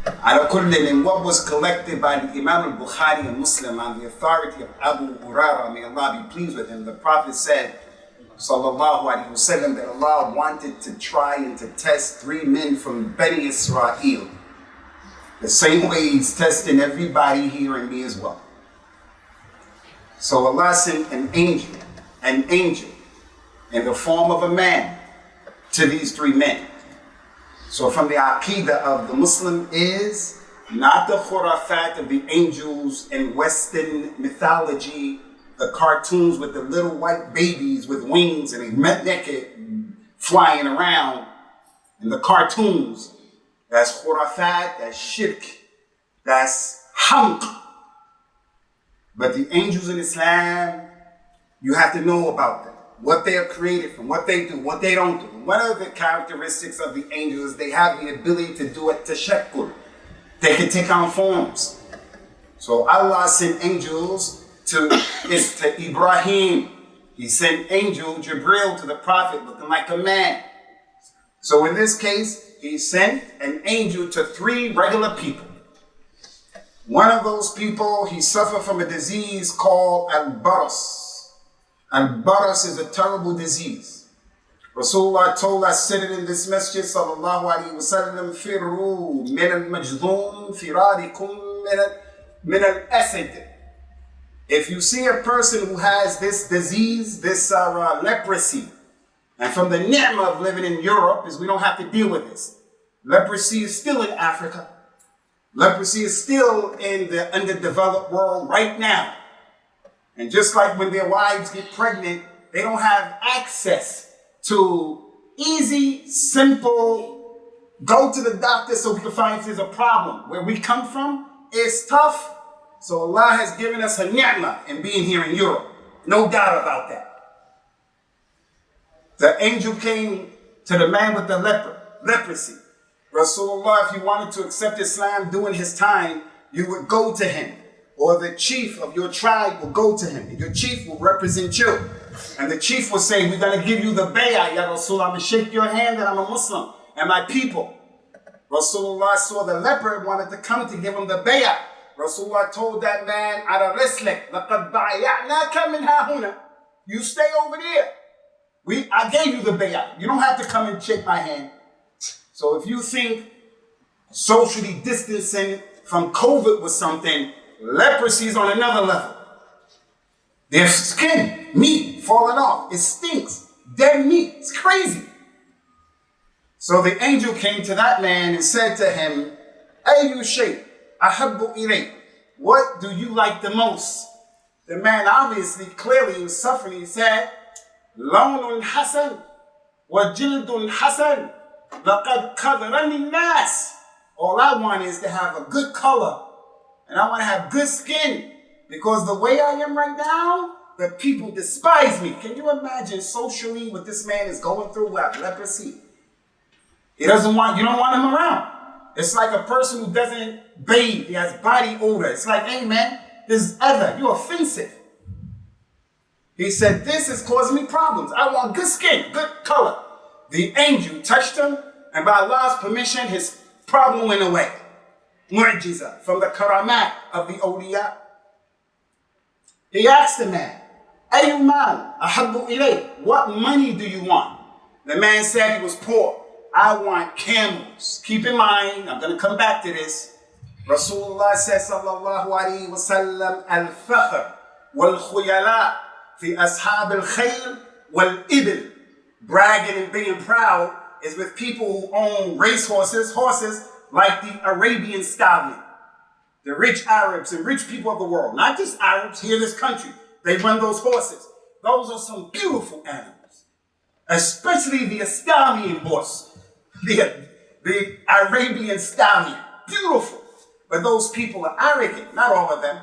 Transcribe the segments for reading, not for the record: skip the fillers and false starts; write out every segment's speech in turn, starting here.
على كل in what was collected by the Imam al-Bukhari and Muslim on the authority of Abu Hurairah, may Allah be pleased with him, the Prophet said, sallallahu alaihi wasallam, that Allah wanted to try and to test 3 men from Bani Israel. The same way He's testing everybody here and me as well. So Allah sent an angel in the form of a man to these 3 men. So from the aqidah of the Muslim is not the khurafat of the angels in Western mythology, the cartoons with the little white babies with wings and they naked flying around, and the cartoons. That's khurafat, that's shirk, that's hamq. But the angels in Islam, you have to know about them, what they are created from, what they do, what they don't do. One of the characteristics of the angels is they have the ability to do it tashakkul. They can take on forms. So Allah sent angels to Ibrahim. He sent angel Jibril to the Prophet looking like a man. So in this case, He sent an angel to 3 regular people. One of those people, he suffered from a disease called al-baras. Al-baras is a terrible disease. Rasulullah told us sitting in this masjid, sallallahu alayhi wa sallam, firru min al-majdhum firadikum min al-asad. If you see a person who has this disease, this leprosy, and from the ni'mah of living in Europe is we don't have to deal with this. Leprosy is still in Africa. Leprosy is still in the underdeveloped world right now. And just like when their wives get pregnant, they don't have access to easy, simple, go to the doctor so we can find if there's a problem. Where we come from, it's tough. So Allah has given us a ni'mah in being here in Europe. No doubt about that. The angel came to the man with the leprosy. Rasulullah, if you wanted to accept Islam during his time, you would go to him. Or the chief of your tribe will go to him. And your chief will represent you. And the chief will say, we're going to give you the bay'ah, Ya Rasulullah. I'm going to shake your hand that I'm a Muslim and my people. Rasulullah saw the leopard wanted to come to give him the bay'ah. Rasulullah told that man, Ala rislek, laqad ba'ya'naka min hahuna. You stay over there. I gave you the bay'ah. You don't have to come and shake my hand. So if you think socially distancing from COVID was something, leprosy is on another level. Their skin, meat falling off. It stinks. Dead meat. It's crazy. So the angel came to that man and said to him, Ayu Sheikh, ahabbu ilayk. What do you like the most? The man obviously, clearly was suffering. He said, Lawnun Hasan wa Jildun Hasan. Laqad kadarani nas. All I want is to have a good color. And I want to have good skin. Because the way I am right now, the people despise me. Can you imagine socially what this man is going through with leprosy? You don't want him around. It's like a person who doesn't bathe. He has body odor. It's like, hey man, this is other. You're offensive. He said, this is causing me problems. I want good skin, good color. The angel touched him, and by Allah's permission, his problem went away. Mu'jiza, from the karamat of the awliya. He asked the man, Ayu mal ahabbu ilayk. What money do you want? The man said he was poor. I want camels. Keep in mind, I'm going to come back to this. Rasulullah says, sallallahu alayhi wa sallam, al-fakhr wal-khuyala fi ashab al-khayl wal-ibil. Bragging and being proud is with people who own racehorses, horses like the Arabian stallion. The rich Arabs and rich people of the world, not just Arabs here in this country, they run those horses. Those are some beautiful animals, especially the stallion horse, the Arabian stallion, beautiful. But those people are arrogant, not all of them.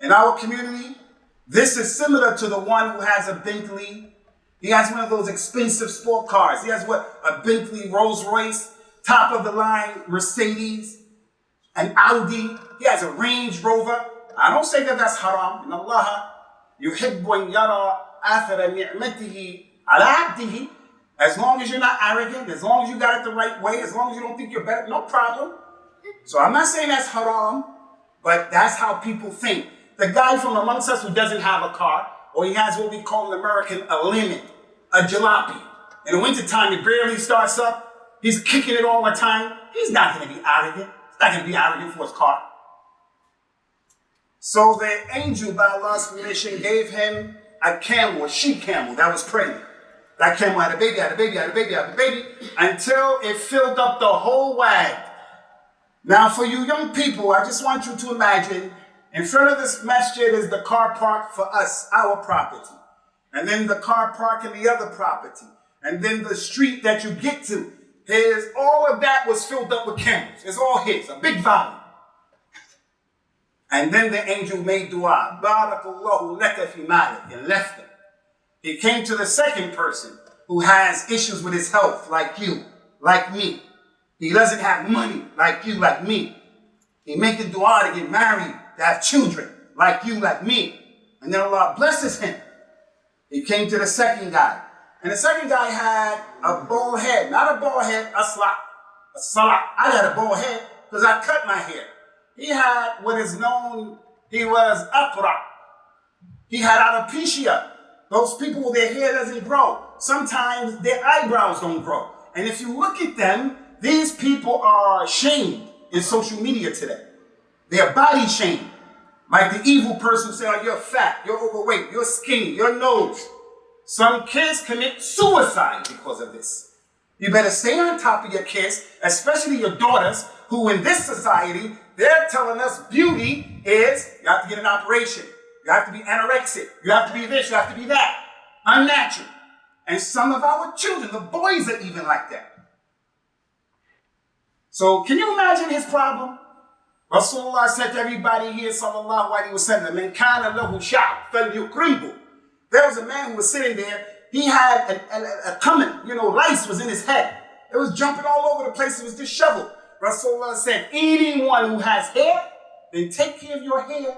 In our community, this is similar to the one who has a Bentley. He has one of those expensive sport cars. He has what? A Bentley Rolls Royce, top of the line Mercedes, an Audi. He has a Range Rover. I don't say that that's haram. In Allah, yuhibbu an yara athara ni'matihi ala abdihi. As long as you're not arrogant, as long as you got it the right way, as long as you don't think you're better, no problem. So I'm not saying that's haram, but that's how people think. The guy from amongst us who doesn't have a car, or he has what we call in American a lemon, a jalopy. In the wintertime, it barely starts up. He's kicking it all the time. He's not going to be arrogant. He's not going to be arrogant for his car. So the angel, by Allah's permission, gave him a camel, a she camel that was pregnant. That camel had a baby, had a baby, had a baby, had a baby, until it filled up the whole wag. Now for you young people, I just want you to imagine, in front of this masjid is the car park for us, our property. And then the car park in the other property. And then the street that you get to, all of that was filled up with camels. It's all his, a big valley. And then the angel made dua, Barakallahu laka fi malik, and left him. He came to the second person who has issues with his health, like you, like me. He doesn't have money, like you, like me. He made the dua to get married, to have children, like you, like me. And then Allah blesses him. He came to the second guy. And the second guy had a bald head. Not a bald head, a salat. I got a bald head because I cut my hair. He had what is known, he was aqra. He had alopecia. Those people, their hair doesn't grow. Sometimes their eyebrows don't grow. And if you look at them, these people are shamed in social media today. They're body shamed. Like the evil person say, oh, you're fat, you're overweight, you're skinny, your nose. Some kids commit suicide because of this. You better stay on top of your kids, especially your daughters, who in this society, they're telling us beauty is you have to get an operation. You have to be anorexic. You have to be this, you have to be that. Unnatural. And some of our children, the boys are even like that. So can you imagine his problem? Rasulullah said to everybody here, sallallahu alayhi wa sallam, "Man kana lahu sha'b falyukrimhu." There was a man who was sitting there. He had a cumin, lice was in his head. It was jumping all over the place. It was disheveled. Rasulullah said, anyone who has hair, then take care of your hair.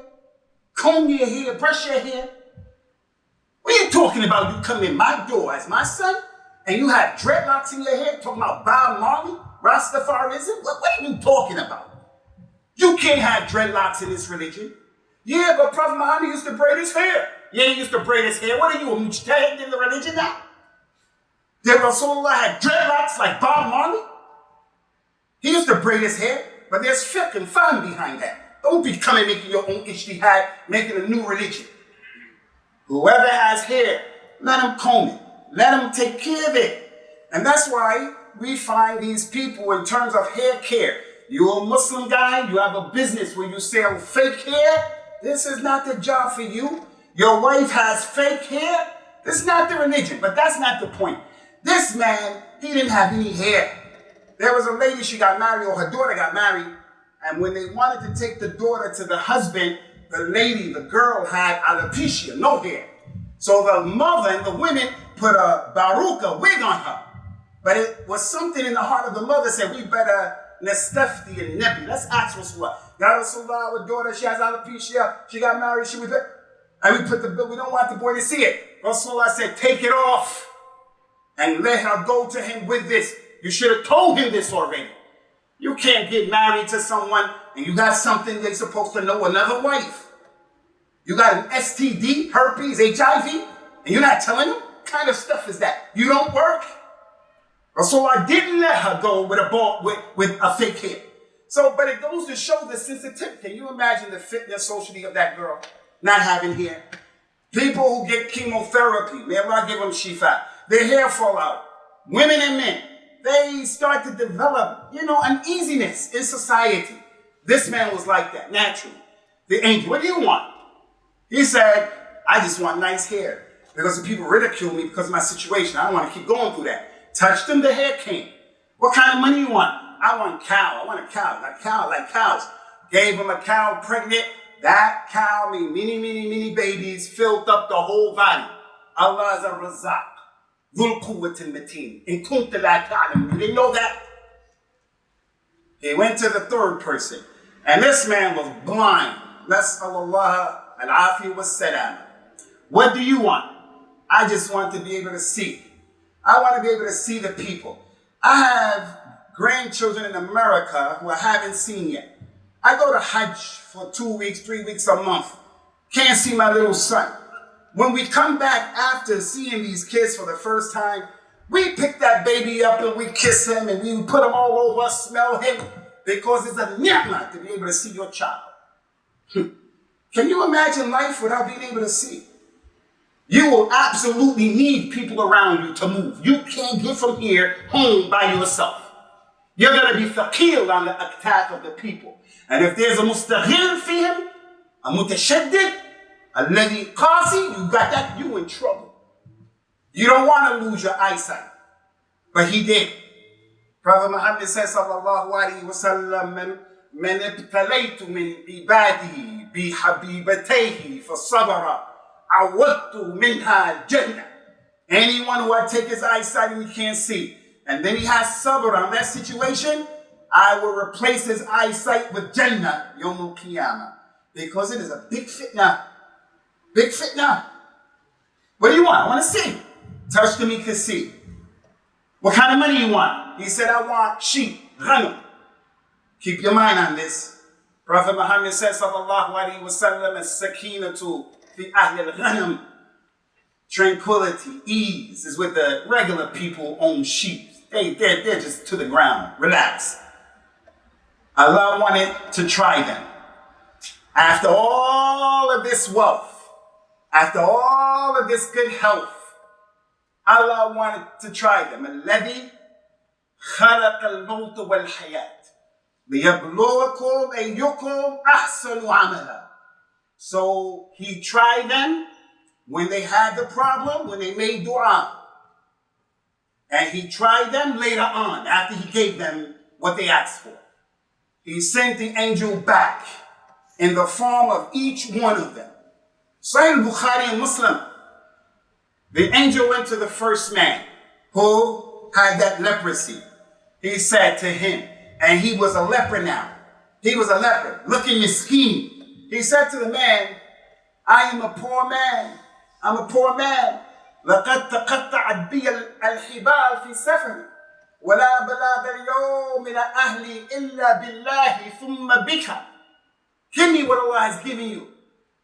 Comb your hair, brush your hair. What are you talking about? You come in my door as my son, and you have dreadlocks in your hair, talking about Bob Marley, Rastafarism? What are you talking about? You can't have dreadlocks in this religion. Yeah, but Prophet Muhammad used to braid his hair. Yeah, he used to braid his hair. What are you, a mujtahid in the religion now? Did Rasulullah have dreadlocks like Bob Marley? He used to braid his hair, but there's fiqh and fahm behind that. Don't be coming making your own ijtihad, making a new religion. Whoever has hair, let him comb it. Let him take care of it. And that's why we find these people in terms of hair care. You're a Muslim guy, you have a business where you sell fake hair. This is not the job for you. Your wife has fake hair. This is not the religion, but that's not the point. This man, he didn't have any hair. There was a lady, she got married, or her daughter got married, and when they wanted to take the daughter to the husband, the girl had alopecia, no hair. So the mother and the women put a baruka wig on her. But it was something in the heart of the mother said, we better nastafti and nabi. Let's ask Rasulullah. Ya Rasulullah, our daughter, she has alopecia, she got married, she was there. And we put the bill, we don't want the boy to see it. Rasulullah said, take it off and let her go to him with this. You should have told him this already. You can't get married to someone and you got something they're supposed to know, another wife. You got an STD, herpes, HIV, and you're not telling them? What kind of stuff is that? You don't work? Rasulullah didn't let her go with a fake hair. So, but it goes to show the sensitivity. Can you imagine the fitness socially of that girl not having hair? People who get chemotherapy, may Allah give them shifa, their hair fall out. Women and men, they start to develop, uneasiness in society. This man was like that, naturally. The angel, what do you want? He said, I just want nice hair. Because the people ridicule me because of my situation. I don't want to keep going through that. Touched him, the hair came. What kind of money you want? I want cow. I want a cow. Like cow, like cows. Gave him a cow pregnant. That cow made many babies, filled up the whole valley. Allah is a razak. Dhul quwwatil mateen. In kunta la ta'lam. You didn't know that? He went to the third person. And this man was blind. Nas'alullah al-afi was-salam. What do you want? I just want to be able to see. I want to be able to see the people. I have grandchildren in America who I haven't seen yet. I go to Hajj for 2 weeks, 3 weeks, a month. Can't see my little son. When we come back after seeing these kids for the first time, we pick that baby up and we kiss him and we put him all over, smell him, because it's a ni'mah to be able to see your child. Can you imagine life without being able to see? You will absolutely need people around you to move. You can't get from here home by yourself. You're going to be thaqil on the aktaf of the people. And if there's a mustaghil fihim, a mutashaddid, alladhi qasi, you got that, you in trouble. You don't want to lose your eyesight. But he did. Prophet Muhammad says, sallallahu alayhi wa sallam, من ابتليت من عباده بحبيبتيه فصبر عودت منها الجنة. Anyone who I take his eyesight and he can't see, and then he has sabr on that situation, I will replace his eyesight with Jannah Yawm al-Qiyamah. Because it is a big fitna. Big fitna. What do you want? I want to see. Touch them, he can see. What kind of money you want? He said, I want sheep, ghanam. Keep your mind on this. Prophet Muhammad says, sallallahu alayhi wa sallam, as-sakinatu fi ahli al-ghanam. Tranquility, ease is with the regular people own sheep. They're just to the ground. Relax. Allah wanted to try them. After all of this wealth, after all of this good health, Allah wanted to try them. الذي خلق الموت والحياة ليبلوكم أيكم أحسن عملا. So he tried them when they had the problem, when they made dua. And he tried them later on, after he gave them what they asked for. He sent the angel back in the form of each one of them. Sahih Bukhari and Muslim. The angel went to the first man who had that leprosy. He said to him, and he was a leper now. He was a leper, looking miskeen. He said to the man, I am a poor man. I'm a poor man. لقد تقطعت بي الحبال في سفري ولا بلاغ اليوم من أهلي إلا بالله ثم بك. Give me what Allah has given you.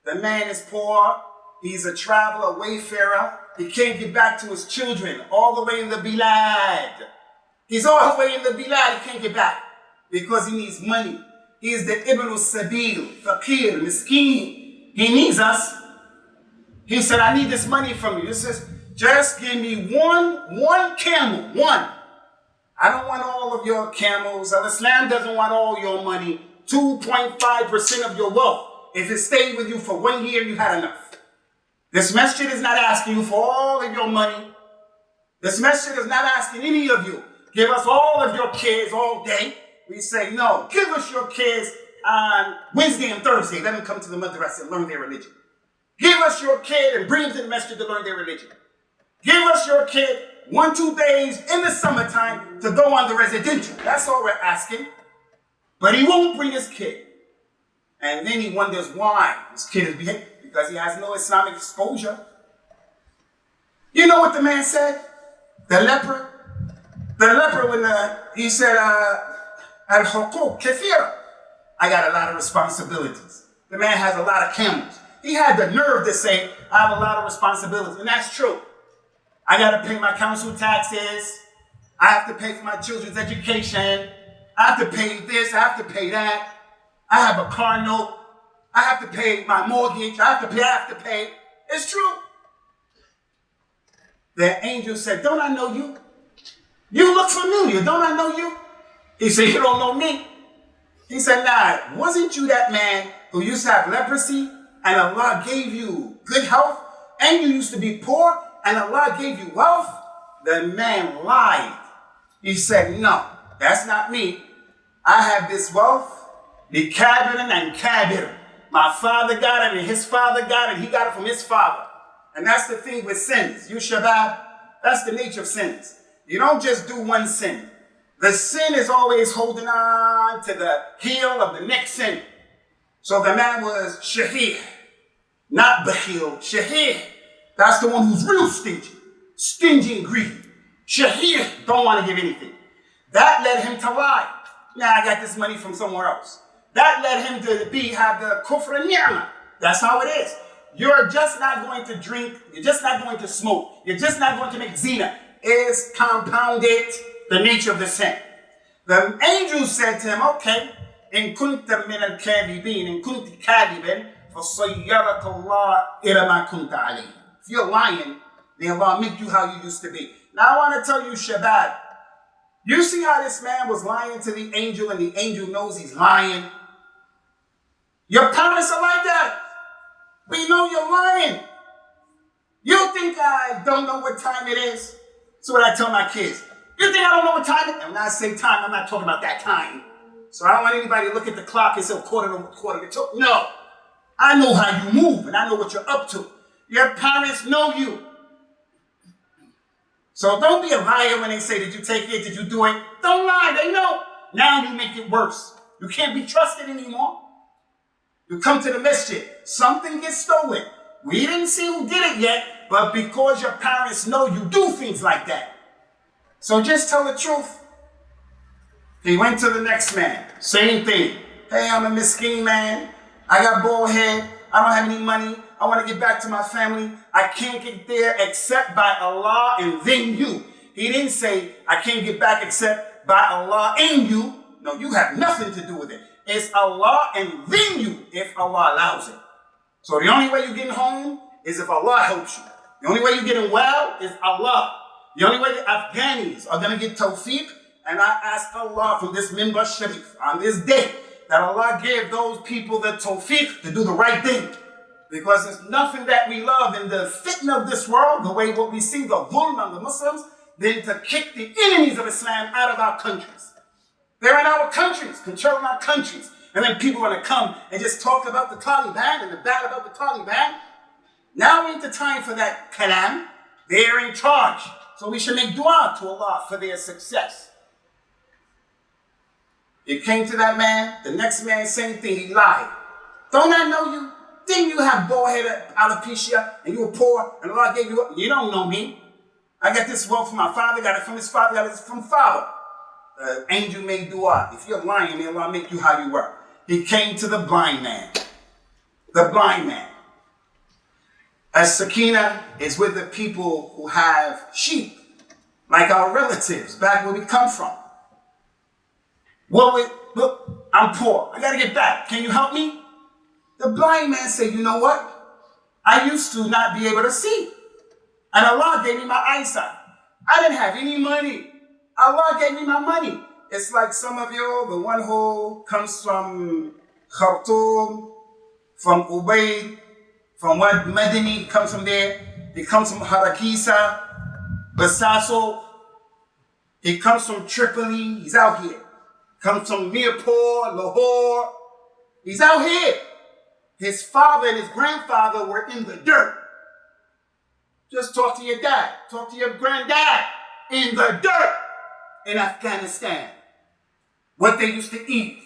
The man is poor. He's a traveler, a wayfarer. He can't get back to his children all the way in the bilad. He's all the way in the bilad. He can't get back because he needs money. He is the Ibn al-Sabil, Faqir, Miskeen. He needs us. He said, I need this money from you. He says, just give me one camel, one. I don't want all of your camels. Islam doesn't want all your money. 2.5% of your wealth. If it stayed with you for 1 year, you had enough. This masjid is not asking you for all of your money. This masjid is not asking any of you. Give us all of your kids all day. We say, no, give us your kids on Wednesday and Thursday. Let them come to the madrasa and learn their religion. Give us your kid and bring them to the masjid to learn their religion. Give us your kid 1-2 days in the summertime to go on the residential. That's all we're asking. But he won't bring his kid. And then he wonders why his kid is behaving. Because he has no Islamic exposure. You know what the man said? The leper. The leper, when he said, Al-Huquq kathira. I got a lot of responsibilities. The man has a lot of camels. He had the nerve to say, I have a lot of responsibilities. And that's true. I got to pay my council taxes. I have to pay for my children's education. I have to pay this. I have to pay that. I have a car note. I have to pay my mortgage. I have to pay. It's true. The angel said, don't I know you? You look familiar. Don't I know you? He said, you don't know me. He said, nah, wasn't you that man who used to have leprosy and Allah gave you good health and you used to be poor and Allah gave you wealth? The man lied. He said, no, that's not me. I have this wealth, the kabirin and kabir. My father got it and his father got it. He got it from his father. And that's the thing with sins. You shabab, that's the nature of sins. You don't just do one sin. The sin is always holding on to the heel of the next sin. So the man was shahih, not bakhil. Shahih, that's the one who's real stingy. Stingy and greedy. Shahih, don't want to give anything. That led him to lie. Nah, I got this money from somewhere else. That led him to have the kufr and ni'mah. That's how it is. You're just not going to drink. You're just not going to smoke. You're just not going to make zina. Is compounded the nature of the sin. The angel said to him, okay, in kunta min al-kadhibin, in kunti kadhiban, فَصَيَّرَكَ اللَّهُ إِلَى مَا كُنْتَ عَلَيْهِ. If you're lying, may Allah make you how you used to be. Now I want to tell you, Shabab, you see how this man was lying to the angel and the angel knows he's lying? Your parents are like that. We know you're lying. You think I don't know what time it is? That's what I tell my kids. You think I don't know what time it is? And when I say time, I'm not talking about that time. So I don't want anybody to look at the clock and say quarter to two. No. I know how you move and I know what you're up to. Your parents know you. So don't be a liar when they say, did you take it? Did you do it? Don't lie. They know. Now you make it worse. You can't be trusted anymore. You come to the masjid. Something gets stolen. We didn't see who did it yet, but because your parents know you do things like that. So just tell the truth. He went to the next man. Same thing. Hey, I'm a miskin man. I got bald head. I don't have any money. I want to get back to my family. I can't get there except by Allah and then you. He didn't say, I can't get back except by Allah and you. No, you have nothing to do with it. It's Allah and then you if Allah allows it. So the only way you're getting home is if Allah helps you. The only way you're getting well is Allah. The only way the Afghanis are going to get tawfiq, and I ask Allah from this Minbar Sharif on this day that Allah give those people the tawfiq to do the right thing. Because there's nothing that we love in the fitna of this world, the way what we see, the dhulm on the Muslims, than to kick the enemies of Islam out of our countries. They're in our countries, controlling our countries. And then people want to come and just talk about the Taliban and the bad about the Taliban. Now ain't the time for that kalam. They're in charge. So we should make dua to Allah for their success. It came to that man, the next man, same thing, he lied. Don't I know you? Didn't you have bald head alopecia and you were poor and Allah gave you up? You don't know me. I got this wealth from my father, got it from his father, got it from father. Angel made dua. If you're lying, may Allah make you how you were. He came to the blind man. The blind man. As Sakina is with the people who have sheep, like our relatives back where we come from. Look, I'm poor. I gotta get back. Can you help me? The blind man said, you know what? I used to not be able to see. And Allah gave me my eyesight. I didn't have any money. Allah gave me my money. It's like some of you, the one who comes from Khartoum, from Ubaid, from what Medini comes from there. He comes from Harakisa, Basaso. He comes from Tripoli. He's out here. Comes from Mirpur, Lahore. He's out here. His father and his grandfather were in the dirt. Just talk to your dad. Talk to your granddad. In the dirt in Afghanistan. What they used to eat.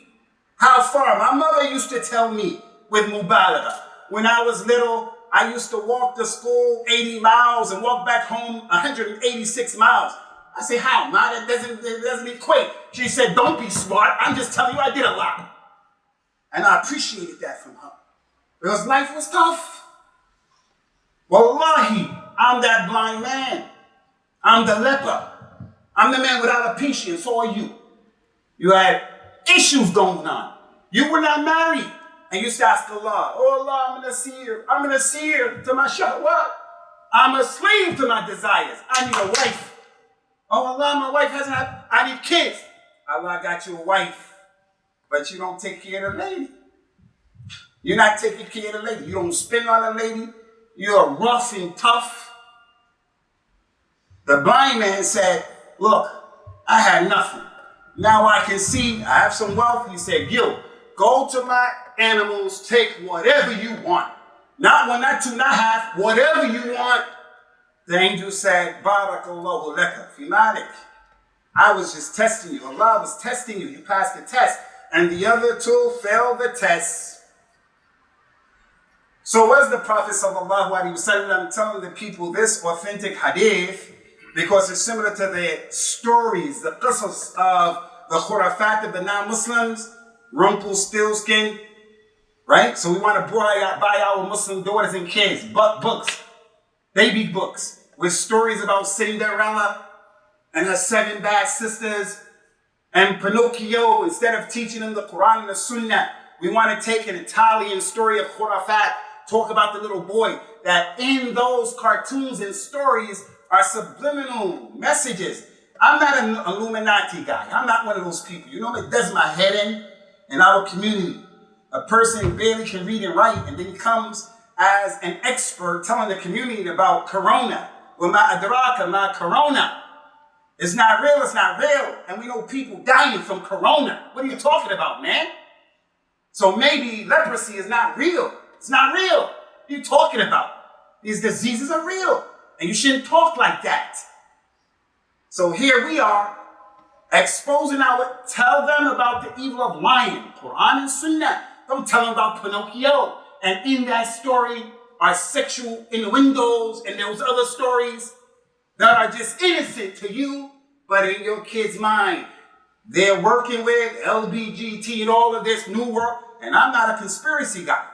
How far. My mother used to tell me with Mubalaga. When I was little, I used to walk to school 80 miles and walk back home 186 miles. I say, how? Ma, that doesn't equate. She said, don't be smart. I'm just telling you I did a lot. And I appreciated that from her. Because life was tough. Wallahi, I'm that blind man. I'm the leper. I'm the man with alopecia, and so are you. You had issues going on. You were not married. And you used to ask Allah, oh Allah, I'm an asir to my shahwat. I'm a slave to my desires. I need a wife. Oh Allah, my wife hasn't had, I need kids. Allah got you a wife, but you don't take care of the lady. You're not taking care of the lady. You don't spend on the lady. You're rough and tough. The blind man said, look, I had nothing. Now I can see, I have some wealth. He said, you, go to my animals, take whatever you want. Not one, not two, not half, whatever you want. The angel said, Barakallahu laka fi malik. I was just testing you. Allah was testing you. You passed the test. And the other two failed the test. So was the Prophet sallallahu alaihi wasallam telling the people this authentic hadith because it's similar to the stories, the qasas of the khurafat of the non-Muslims, Rumpelstiltskin, right? So we want to buy our Muslim daughters and kids books, baby books, with stories about Cinderella and her 7 bad sisters and Pinocchio. Instead of teaching them the Quran and the Sunnah, we want to take an Italian story of khurafat, talk about the little boy, that in those cartoons and stories are subliminal messages. I'm not an Illuminati guy. I'm not one of those people. You know what does my head in our community? A person barely can read and write, and then he comes as an expert telling the community about corona. Well, ma adraka, ma corona. It's not real, it's not real. And we know people dying from corona. What are you talking about, man? So maybe leprosy is not real. It's not real. What are you talking about? These diseases are real. And you shouldn't talk like that. So here we are, exposing tell them about the evil of lying. Quran and Sunnah. Don't tell them about Pinocchio. And in that story are sexual innuendos and those other stories that are just innocent to you, but in your kid's mind. They're working with LBGT and all of this new world. And I'm not a conspiracy guy.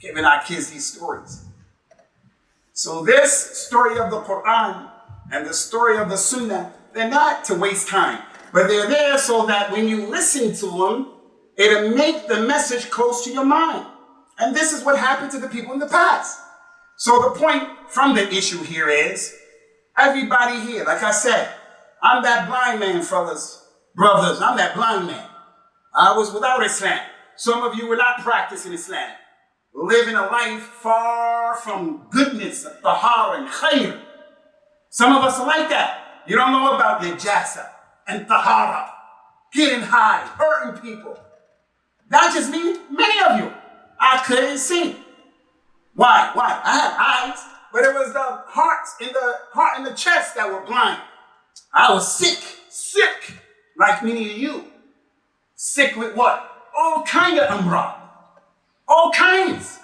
Giving our kids these stories. So this story of the Quran and the story of the Sunnah, they're not to waste time, but they're there so that when you listen to them, it'll make the message close to your mind. And this is what happened to the people in the past. So the point from the issue here is, everybody here, like I said, I'm that blind man, fellas, brothers, I'm that blind man. I was without Islam. Some of you were not practicing Islam. Living a life far from goodness, tahara and khair. Some of us are like that. You don't know about najasa and tahara, getting high, hurting people. Not just me, many of you. I couldn't see. Why? I had eyes, but it was the heart in the chest that were blind. I was sick, like many of you. Sick with what? All kind of umrah. All kinds.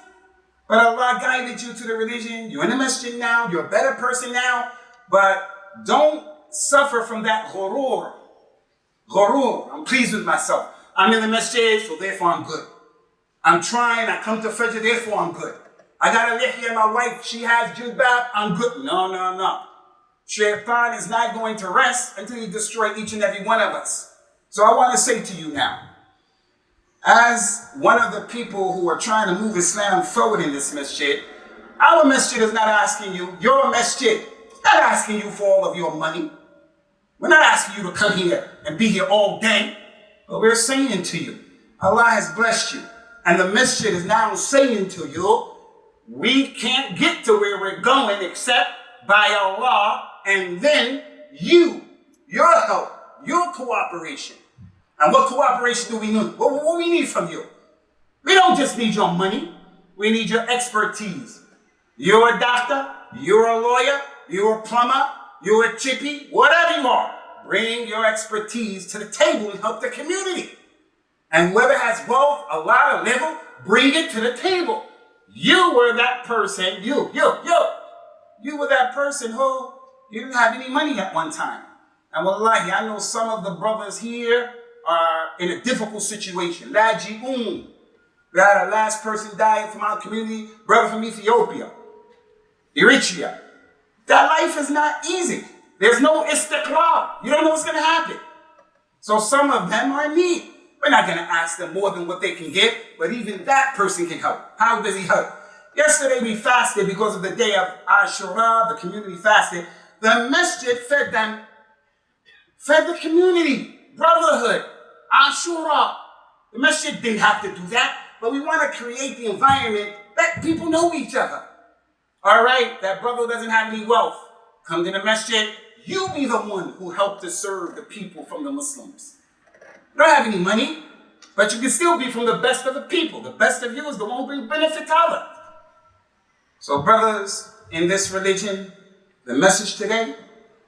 But Allah guided you to the religion. You're in the masjid now. You're a better person now. But don't suffer from that ghurur. Ghurur. I'm pleased with myself. I'm in the masjid, so therefore I'm good. I'm trying. I come to Fajr, therefore I'm good. I got a lihya, my wife, she has jilbab, I'm good. No. Shaitan is not going to rest until he destroys each and every one of us. So I want to say to you now, as one of the people who are trying to move Islam forward in this masjid, our masjid is not asking you, your masjid, it's not asking you for all of your money. We're not asking you to come here and be here all day. But we're saying to you, Allah has blessed you. And the masjid is now saying to you, we can't get to where we're going except by Allah and then your help, your cooperation. And what cooperation do we need? What we need from you? We don't just need your money. We need your expertise. You're a doctor, you're a lawyer, you're a plumber, you're a chippy, whatever you are. Bring your expertise to the table and help the community. And whoever has wealth, a lot of level, bring it to the table. You were that person, you were that person who you didn't have any money at one time. And wallahi, I know some of the brothers here are in a difficult situation. Laji'un. We had our last person died from our community, brother from Ethiopia, Eritrea. That life is not easy. There's no istiqlal. You don't know what's going to happen. So some of them are in need. We're not going to ask them more than what they can give, but even that person can help. How does he help? Yesterday we fasted because of the day of Ashura, the community fasted. The masjid fed the community, brotherhood, Ashura. The masjid didn't have to do that, but we want to create the environment that people know each other. All right, that brother doesn't have any wealth. Come to the masjid, you be the one who helped to serve the people from the Muslims. You don't have any money, but you can still be from the best of the people. The best of you is the one who brings benefit to others. So brothers, in this religion, the message today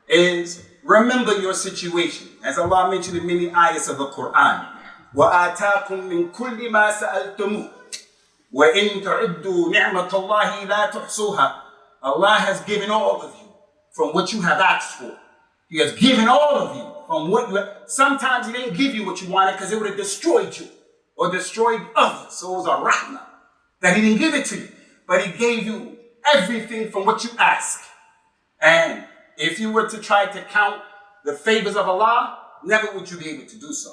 is remember your situation. As Allah mentioned in many ayahs of the Quran. وَآتَاكُم مِّن كُلِّ مَا سَأَلْتُمُوهُ وَإِن تَعُدُّوا نِعْمَةَ اللَّهِ لَا تُحْصُوهَا. Allah has given all of you from what you have asked for. He has given all of you from what you have. Sometimes He didn't give you what you wanted because it would have destroyed you or destroyed others. So it was a rahmah that He didn't give it to you. But He gave you everything from what you ask. And if you were to try to count the favors of Allah, never would you be able to do so.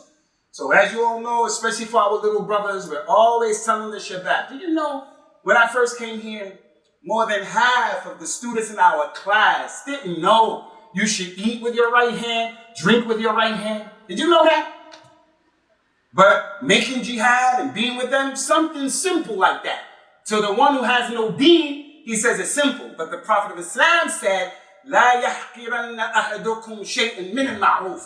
So as you all know, especially for our little brothers, we're always telling the Shabbat. Do you know, when I first came here, more than half of the students in our class didn't know you should eat with your right hand, drink with your right hand. Did you know that? But making jihad and being with them, something simple like that. To the one who has no deen, he says it's simple. But the Prophet of Islam said, لا يحقرن أحدكم شيئا من المعروف.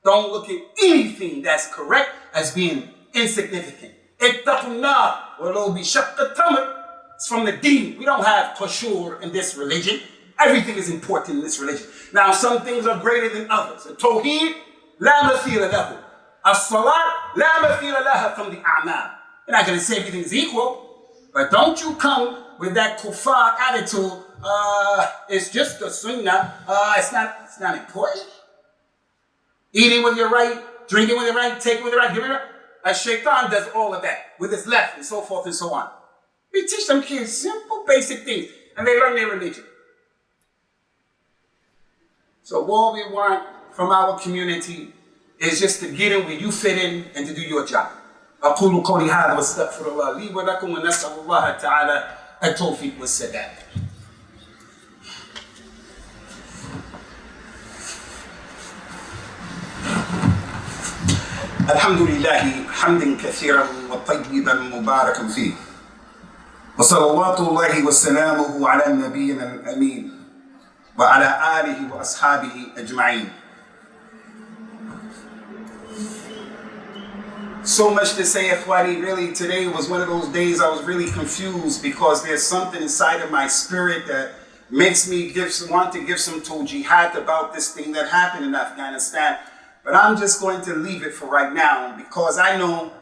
Don't look at anything that's correct as being insignificant. اتقوا النار ولو بشق التمر. It's from the deen. We don't have qashur in this religion. Everything is important in this religion. Now, some things are greater than others. The Tawheed, لا مثيل له. As-salat, لا مثيل لها from the a'mal. You're not going to say everything is equal. But don't you come with that kuffar attitude, it's just the sunnah, it's not important. Eating with your right, drinking with your right, taking with your right, giving your right. A shaitan does all of that with his left and so forth and so on. We teach them kids simple, basic things, and they learn their religion. So what we want from our community is just to get in where you fit in and to do your job. أقول قولي هذا واستغفر الله لي ولكم ونسأل الله تعالى التوفيق والسداد. الحمد لله حمدا كثيرا وطيبا مباركا فيه. وصلوات الله وسلامه على نبينا الأمين وعلى آله وأصحابه أجمعين. So much to say, Ikhwani. Really, today was one of those days I was really confused because there's something inside of my spirit that makes me want to give some jihad about this thing that happened in Afghanistan. But I'm just going to leave it for right now because I know,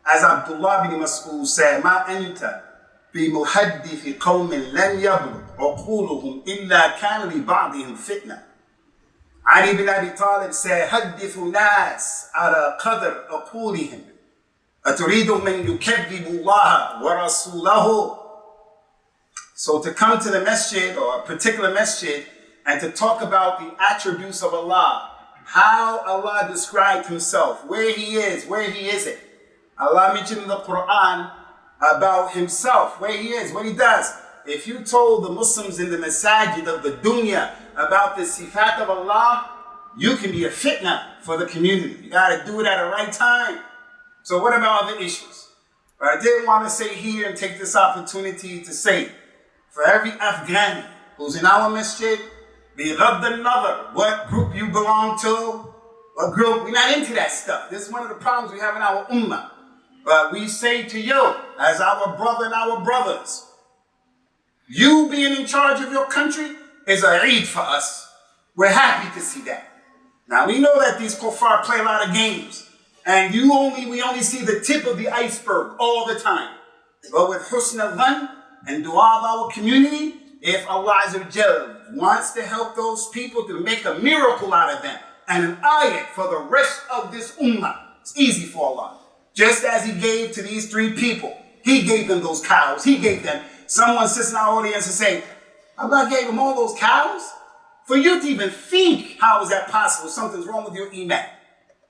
as Abdullah bin Mas'ud said, ما أنت بمحدث قوم لن يبلغ عقولهم إلا كان لبعضهم فتنة. Ali bin Abi Talib said, حدث الناس على قدر عقولهم. أتريد من يكذب الله ورسوله. So to come to the masjid or a particular masjid and to talk about the attributes of Allah, how Allah described Himself, where He is, where He isn't. Allah mentioned in the Quran about Himself, where He is, what He does. If you told the Muslims in the masajid of the dunya about the sifat of Allah, you can be a fitna for the community. You got to do it at the right time. So what about other issues? But I did want to say here and take this opportunity to say, for every Afghani who's in our masjid, بغض النظر what group you belong to, what group, we're not into that stuff. This is one of the problems we have in our ummah. But we say to you, as our brother and our brothers, you being in charge of your country is a Eid for us. We're happy to see that. Now we know that these kuffar play a lot of games. And we only see the tip of the iceberg all the time. But with husn al-dhan and dua of our community, if Allah Azza wa Jal wants to help those people to make a miracle out of them and an ayat for the rest of this ummah, it's easy for Allah. Just as He gave to these three people, He gave them those cows. He gave them. Someone sits in our audience and say, Allah gave them all those cows? For you to even think, how is that possible? Something's wrong with your iman.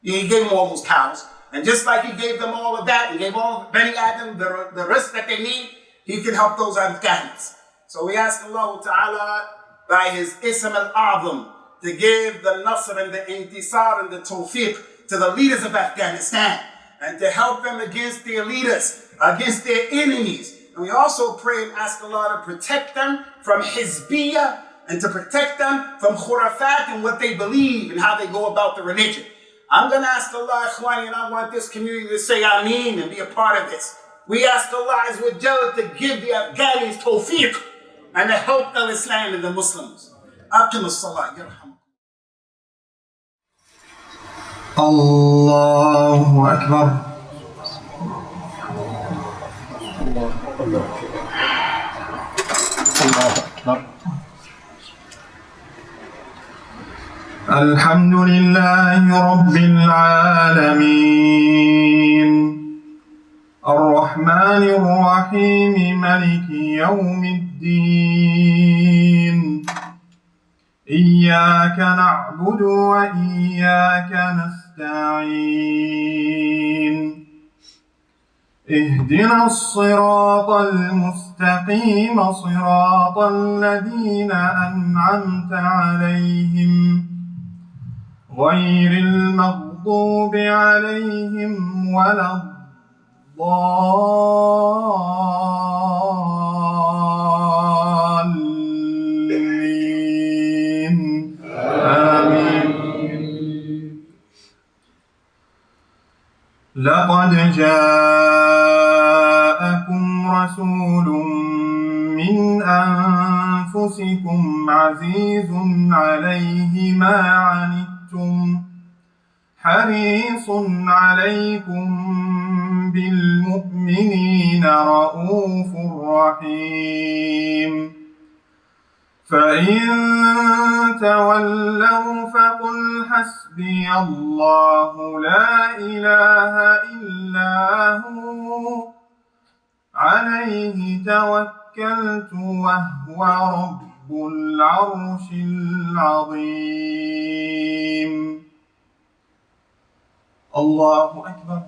He gave them all those cows. And just like He gave them all of that, He gave all of Bani Adam the rest that they need, He can help those Afghans. So we ask Allah Ta'ala by His Ism al-Azam to give the Nasr and the Intisar and the Tawfiq to the leaders of Afghanistan and to help them against their leaders, against their enemies. And we also pray and ask Allah to protect them from Hizbiyah and to protect them from Khurafat and what they believe and how they go about the religion. I'm going to ask Allah, Ikhwani, and I want this community to say Ameen and be a part of this. We ask Allah Azza wa Jalla to give the Afghanis tawfiq and to help al-Islam and the Muslims. Aqim as-salah, yarham. Allahu Akbar. Allahu Akbar. الحمد لله رب العالمين الرحمن الرحيم مالك يوم الدين إياك نعبد وإياك نستعين اهدنا الصراط المستقيم صراط الذين أنعمت عليهم غير المغضوب عليهم ولا الضالين آمين. لقد جاءكم رسول من أنفسكم عزيز عليه ما عنتم حريص عليكم بالمؤمنين رؤوف رحيم فإن تولوا فقل حسبي الله لا إله إلا هو عليه توكلت وهو رب العرش العظيم. الله أكبر.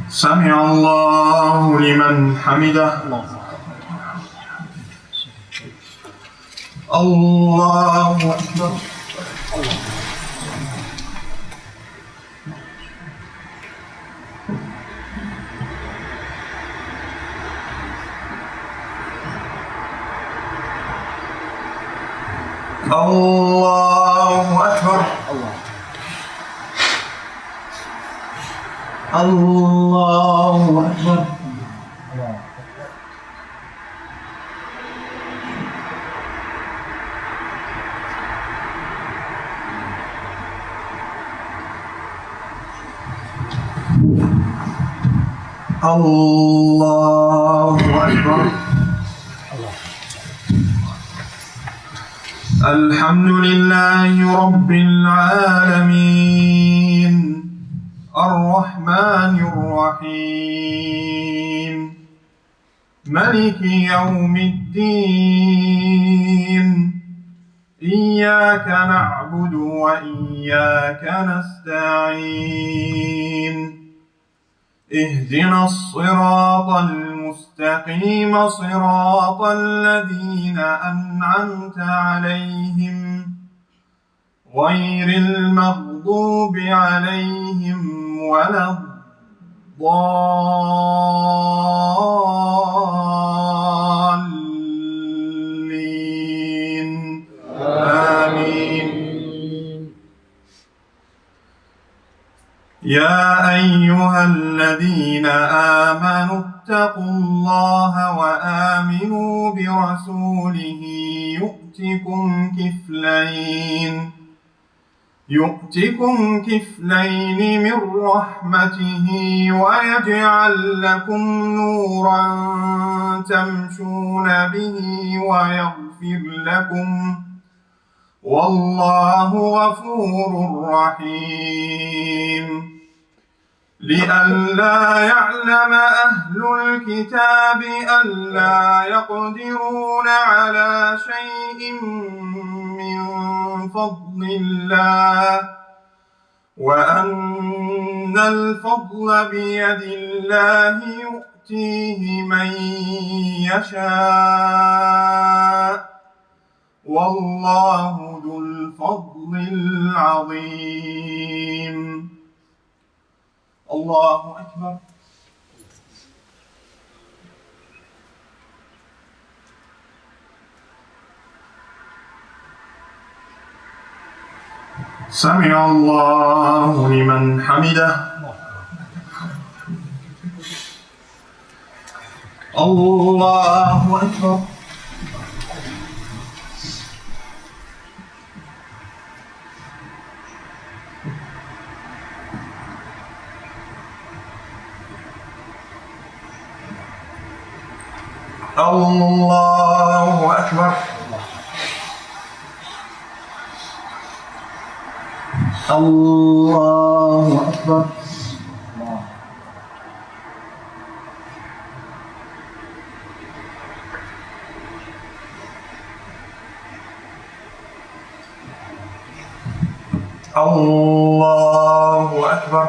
سمع الله لمن حمده. الله أكبر. الله أكبر. الله أكبر. الله أكبر. الحمد لله رب العالمين الرحمن الرحيم مالك يوم الدين إياك نعبد وإياك نستعين اهدنا الصراط المستقيم صراط الذين أنعمت عليهم غير المغضوب عليهم ولا الضالين آمين. يا أيها الذين آمنوا اتقوا الله وآمنوا برسوله يؤتكم كفلين من رحمته ويجعل لكم نورا تمشون به ويغفر لكم والله غفور رحيم. لئلا يعلم أهل الكتاب ألا يقدرون على شيء من فضل الله وأن الفضل بيد الله يؤتيه من يشاء والله ذو الفضل العظيم. الله أكبر. سمع الله لمن حمده. الله أكبر. الله أكبر. الله أكبر. الله أكبر.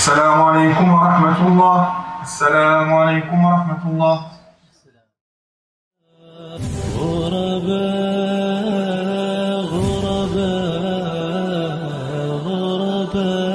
السلام عليكم ورحمة الله. السلام عليكم ورحمة الله. غرباء غرباء غرباء